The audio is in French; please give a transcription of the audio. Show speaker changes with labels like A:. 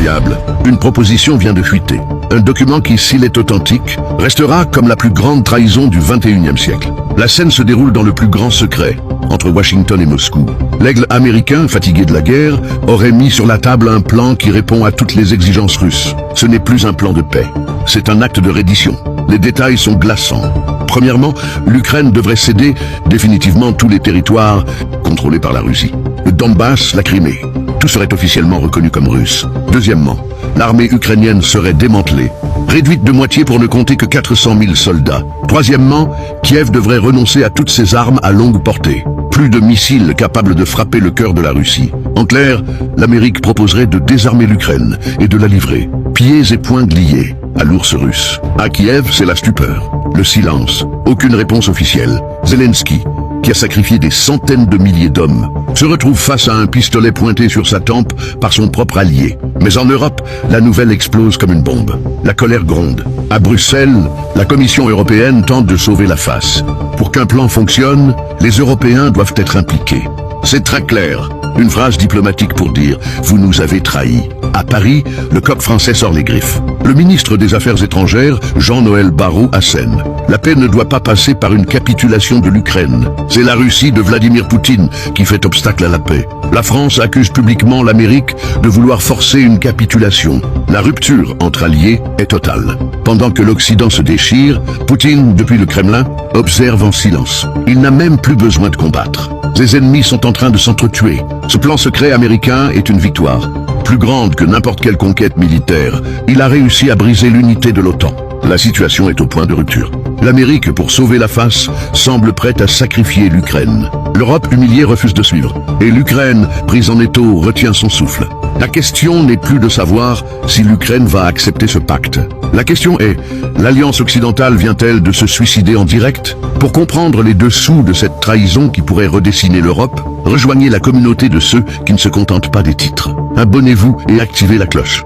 A: incroyable. Une proposition vient de fuiter. Un document qui, s'il est authentique, restera comme la plus grande trahison du XXIe siècle. La scène se déroule dans le plus grand secret, entre Washington et Moscou. L'aigle américain, fatigué de la guerre, aurait mis sur la table un plan qui répond à toutes les exigences russes. Ce n'est plus un plan de paix, c'est un acte de reddition. Les détails sont glaçants. Premièrement, l'Ukraine devrait céder définitivement tous les territoires contrôlés par la Russie. Le Donbass, la Crimée. Tout serait officiellement reconnu comme russe. Deuxièmement, l'armée ukrainienne serait démantelée, réduite de moitié pour ne compter que 400 000 soldats. Troisièmement, Kiev devrait renoncer à toutes ses armes à longue portée. Plus de missiles capables de frapper le cœur de la Russie. En clair, l'Amérique proposerait de désarmer l'Ukraine et de la livrer, pieds et poings liés, à l'ours russe. À Kiev, c'est la stupeur, le silence, aucune réponse officielle. Zelensky, qui a sacrifié des centaines de milliers d'hommes, se retrouve face à un pistolet pointé sur sa tempe par son propre allié. Mais en Europe, la nouvelle explose comme une bombe. La colère gronde. À Bruxelles, la Commission européenne tente de sauver la face. Pour qu'un plan fonctionne, les Européens doivent être impliqués. C'est très clair. Une phrase diplomatique pour dire « vous nous avez trahis ». À Paris, le coq français sort les griffes. Le ministre des Affaires étrangères, Jean-Noël Barrot, assène. La paix ne doit pas passer par une capitulation de l'Ukraine. C'est la Russie de Vladimir Poutine qui fait obstacle à la paix. La France accuse publiquement l'Amérique de vouloir forcer une capitulation. La rupture entre alliés est totale. Pendant que l'Occident se déchire, Poutine, depuis le Kremlin, observe en silence. Il n'a même plus besoin de combattre. Ses ennemis sont en train de s'entretuer. Ce plan secret américain est une victoire. Plus grande que n'importe quelle conquête militaire, il a réussi à briser l'unité de l'OTAN. La situation est au point de rupture. L'Amérique, pour sauver la face, semble prête à sacrifier l'Ukraine. L'Europe, humiliée, refuse de suivre. Et l'Ukraine, prise en étau, retient son souffle. La question n'est plus de savoir si l'Ukraine va accepter ce pacte. La question est, l'Alliance occidentale vient-elle de se suicider en direct? Pour comprendre les dessous de cette trahison qui pourrait redessiner l'Europe, rejoignez la communauté de ceux qui ne se contentent pas des titres. Abonnez-vous et activez la cloche.